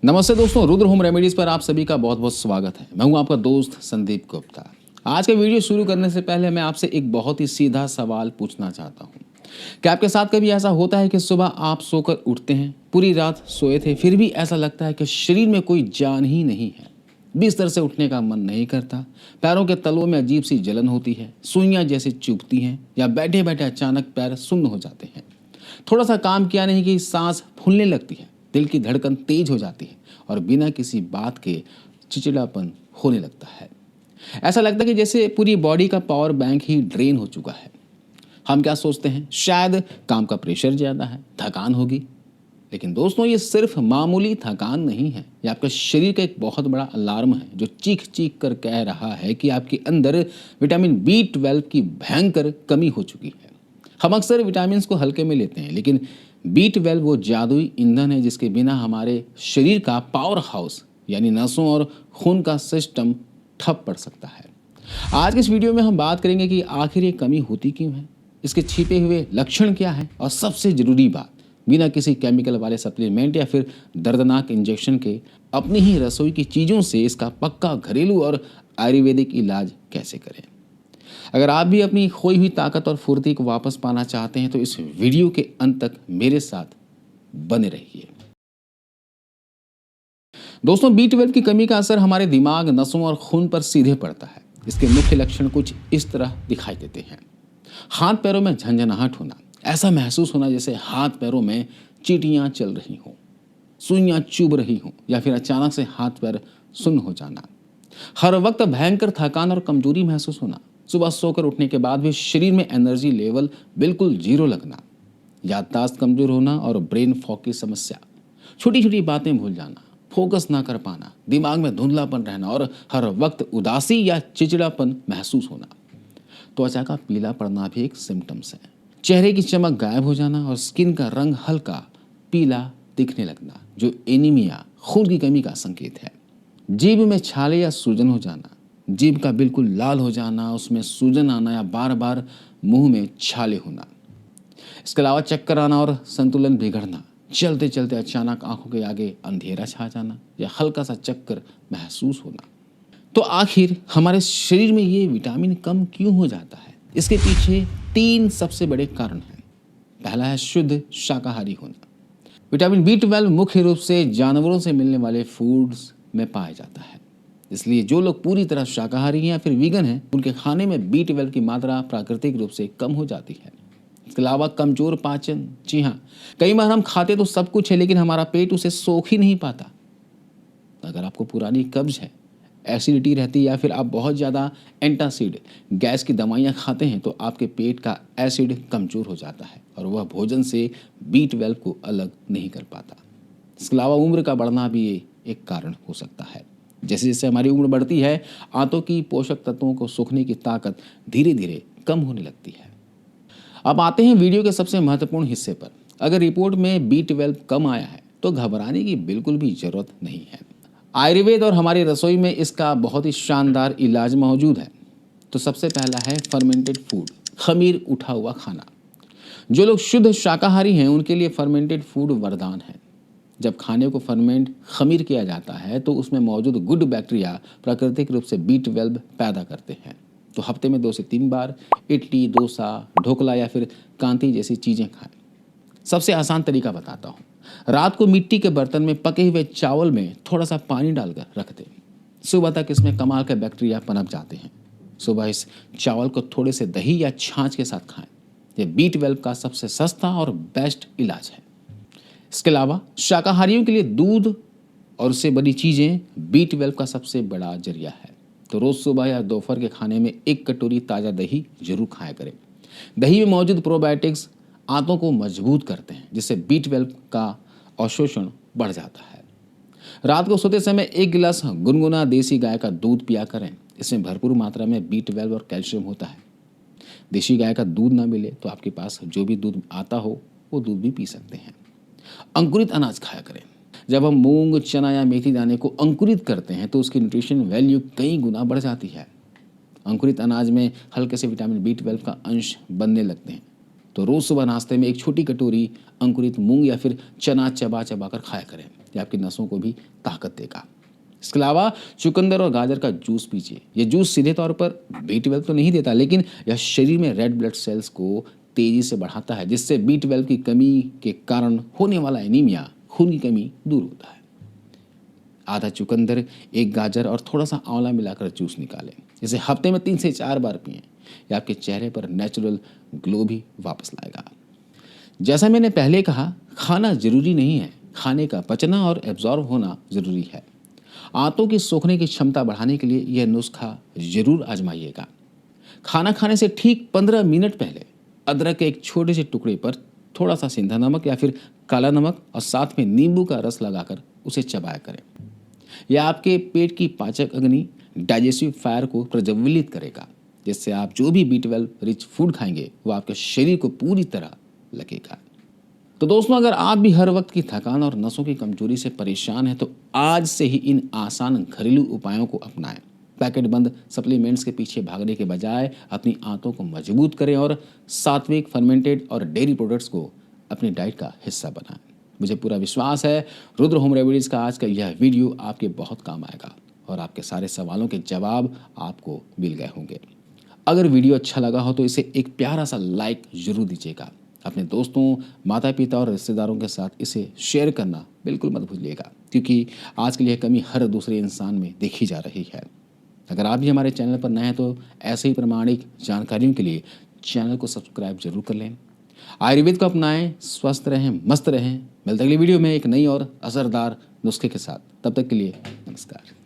नमस्ते दोस्तों, Rudra home remedies पर आप सभी का बहुत बहुत स्वागत है। मैं हूं आपका दोस्त संदीप गुप्ता। आज का वीडियो शुरू करने से पहले मैं आपसे एक बहुत ही सीधा सवाल पूछना चाहता हूं। क्या आपके साथ कभी ऐसा होता है कि सुबह आप सोकर उठते हैं, पूरी रात सोए थे, फिर भी ऐसा लगता है कि शरीर में कोई जान ही नहीं है, बिस्तर से उठने का मन नहीं करता, पैरों के तलवों में अजीब सी जलन होती है, सुइयां जैसे चुभती हैं, या बैठे बैठे अचानक पैर सुन्न हो जाते हैं। थोड़ा सा काम किया नहीं कि सांस फूलने लगती है, दिल की धड़कन तेज हो जाती है और बिना किसी बात के चिड़चिड़ापन होने लगता है। ऐसा लगता है कि जैसे पूरी बॉडी का पावर बैंक ही ड्रेन हो चुका है। हम क्या सोचते हैं, शायद काम का प्रेशर ज़्यादा है, थकान होगी। लेकिन दोस्तों, ये सिर्फ मामूली थकान नहीं है, ये आपका शरीर का एक बहुत बड़ा अलार्म है जो चीख चीख कर कह रहा है कि आपके अंदर विटामिन B12 की भयंकर कमी हो चुकी है। हम अक्सर विटामिन को हल्के में लेते हैं, लेकिन B12 वो जादुई ईंधन है जिसके बिना हमारे शरीर का पावर हाउस यानी नसों और खून का सिस्टम ठप पड़ सकता है। आज के इस वीडियो में हम बात करेंगे कि आखिर ये कमी होती क्यों है, इसके छिपे हुए लक्षण क्या है, और सबसे जरूरी बात, बिना किसी केमिकल वाले सप्लीमेंट या फिर दर्दनाक इंजेक्शन के अपनी ही रसोई की चीज़ों से इसका पक्का घरेलू और आयुर्वेदिक इलाज कैसे करें। अगर आप भी अपनी खोई हुई ताकत और फुर्ती को वापस पाना चाहते हैं तो इस वीडियो के अंत तक मेरे साथ बने रहिए। दोस्तों, B12 की कमी का असर हमारे दिमाग, नसों और खून पर सीधे पड़ता है। इसके मुख्य लक्षण कुछ इस तरह दिखाई देते हैं। हाथ पैरों में झंझनाहट होना, ऐसा महसूस होना जैसे हाथ पैरों में चींटियां चल रही हों, सुइयां चुभ रही हों, या फिर अचानक से हाथ पैर सुन्न हो जाना। हर वक्त भयंकर थकान और कमजोरी महसूस होना, सुबह सोकर उठने के बाद भी शरीर में एनर्जी लेवल बिल्कुल जीरो लगना, याददाश्त कमजोर होना और ब्रेन फॉग की समस्या, छोटी छोटी बातें भूल जाना, फोकस ना कर पाना, दिमाग में धुंधलापन रहना और हर वक्त उदासी या चिड़चिड़ापन महसूस होना। त्वचा का पीला पड़ना भी एक सिम्टम्स है। चेहरे की चमक गायब हो जाना और स्किन का रंग हल्का पीला दिखने लगना, जो एनीमिया, खून की कमी का संकेत है। जीभ में छाले या सूजन हो जाना, जीभ का बिल्कुल लाल हो जाना, उसमें सूजन आना या बार बार मुंह में छाले होना। इसके अलावा चक्कर आना और संतुलन बिगड़ना, चलते चलते अचानक आंखों के आगे अंधेरा छा जाना या हल्का सा चक्कर महसूस होना। तो आखिर हमारे शरीर में ये विटामिन कम क्यों हो जाता है? इसके पीछे 3 सबसे बड़े कारण हैं। पहला है शुद्ध शाकाहारी होना। विटामिन B12 मुख्य रूप से जानवरों से मिलने वाले फूड्स में पाया जाता है, इसलिए जो लोग पूरी तरह शाकाहारी हैं या फिर वीगन हैं, उनके खाने में B12 की मात्रा प्राकृतिक रूप से कम हो जाती है। इसके अलावा कमजोर पाचन, जी हाँ, कई बार हम खाते तो सब कुछ है लेकिन हमारा पेट उसे सोख ही नहीं पाता। अगर आपको पुरानी कब्ज है, एसिडिटी रहती है या फिर आप बहुत ज़्यादा एंटासिड गैस की दवाइयाँ खाते हैं तो आपके पेट का एसिड कमज़ोर हो जाता है और वह भोजन से B12 को अलग नहीं कर पाता। इसके अलावा उम्र का बढ़ना भी एक कारण हो सकता है। जैसे जैसे हमारी उम्र बढ़ती है, आंतों की पोषक तत्वों को सोखने की ताकत धीरे धीरे कम होने लगती है। अब आते हैं वीडियो के सबसे महत्वपूर्ण हिस्से पर। अगर रिपोर्ट में B12 कम आया है तो घबराने की बिल्कुल भी ज़रूरत नहीं है। आयुर्वेद और हमारी रसोई में इसका बहुत ही शानदार इलाज मौजूद है। तो सबसे पहला है फर्मेंटेड फूड, खमीर उठा हुआ खाना। जो लोग शुद्ध शाकाहारी हैं उनके लिए फर्मेंटेड फूड वरदान है। जब खाने को फर्मेंट, खमीर किया जाता है तो उसमें मौजूद गुड बैक्टीरिया प्राकृतिक रूप से B12 पैदा करते हैं। तो हफ्ते में 2 से 3 बार इडली, डोसा, ढोकला या फिर कांती जैसी चीज़ें खाएं। सबसे आसान तरीका बताता हूँ। रात को मिट्टी के बर्तन में पके हुए चावल में थोड़ा सा पानी डालकर रख दें। सुबह तक इसमें कमाल के बैक्टीरिया पनप जाते हैं। सुबह इस चावल को थोड़े से दही या छाछ के साथ खाएं। यह B12 का सबसे सस्ता और बेस्ट इलाज है। इसके अलावा शाकाहारियों के लिए दूध और उससे बड़ी चीज़ें B12 का सबसे बड़ा जरिया है। तो रोज़ सुबह या दोपहर के खाने में 1 कटोरी ताज़ा दही जरूर खाया करें। दही में मौजूद प्रोबायोटिक्स आंतों को मजबूत करते हैं, जिससे B12 का अवशोषण बढ़ जाता है। रात को सोते समय 1 गिलास गुनगुना देसी गाय का दूध पिया करें। इसमें भरपूर मात्रा में B12 और कैल्शियम होता है। देसी गाय का दूध ना मिले तो आपके पास जो भी दूध आता हो वो दूध भी पी सकते हैं। अंकुरित अनाज खाया करें। जब हम मूंग, चना या मेथी दाने को अंकुरित करते हैं तो उसकी न्यूट्रिशन वैल्यू कई गुना बढ़ जाती है। अंकुरित अनाज में हल्के से विटामिन B12 का अंश बनने लगते हैं, तो रोज़ सुबह नाश्ते में एक छोटी कटोरी अंकुरित मूंग या फिर चना चबा चबा कर खाया करें। ये आपकी नसों को भी ताकत देगा। इसके अलावा चुकंदर और गाजर का जूस पीजिए। ये जूस सीधे तौर पर B12 तो नहीं देता, लेकिन यह शरीर में रेड ब्लड सेल्स को तेजी से बढ़ाता है, जिससे B12 की कमी के कारण होने वाला एनीमिया, खून की कमी दूर होता है। आधा चुकंदर, एक गाजर और थोड़ा सा आंवला मिलाकर जूस निकालें। इसे हफ्ते में 3 से 4 बार पिएं। यह आपके चेहरे पर नेचुरल ग्लो भी वापस लाएगा। जैसा मैंने पहले कहा, खाना जरूरी नहीं है, खाने का पचना और एब्जॉर्ब होना जरूरी है। आंतों की सोखने की क्षमता बढ़ाने के लिए यह नुस्खा जरूर आजमाइएगा। खाना खाने से ठीक 15 मिनट पहले अदरक के एक छोटे से टुकड़े पर थोड़ा सा सेंधा नमक या फिर काला नमक और साथ में नींबू का रस लगाकर उसे चबाया करें। यह आपके पेट की पाचक अग्नि, डाइजेस्टिव फायर को प्रज्वलित करेगा, जिससे आप जो भी B12 रिच फूड खाएंगे वो आपके शरीर को पूरी तरह लगेगा। तो दोस्तों, अगर आप भी हर वक्त की थकान और नसों की कमजोरी से परेशान हैं तो आज से ही इन आसान घरेलू उपायों को अपनाएं। पैकेट बंद सप्लीमेंट्स के पीछे भागने के बजाय अपनी आंतों को मजबूत करें और सात्विक, फर्मेंटेड और डेयरी प्रोडक्ट्स को अपनी डाइट का हिस्सा बनाएं। मुझे पूरा विश्वास है रुद्र होम रेमेडीज का आज का यह वीडियो आपके बहुत काम आएगा और आपके सारे सवालों के जवाब आपको मिल गए होंगे। अगर वीडियो अच्छा लगा हो तो इसे एक प्यारा सा लाइक जरूर दीजिएगा। अपने दोस्तों, माता पिता और रिश्तेदारों के साथ इसे शेयर करना बिल्कुल मत भूलिएगा, क्योंकि आज के लिए कमी हर दूसरे इंसान में देखी जा रही है। अगर आप भी हमारे चैनल पर नए हैं तो ऐसे ही प्रमाणिक जानकारियों के लिए चैनल को सब्सक्राइब जरूर कर लें। आयुर्वेद को अपनाएं, स्वस्थ रहें, मस्त रहें। मिलते अगली वीडियो में एक नई और असरदार नुस्खे के साथ। तब तक के लिए नमस्कार।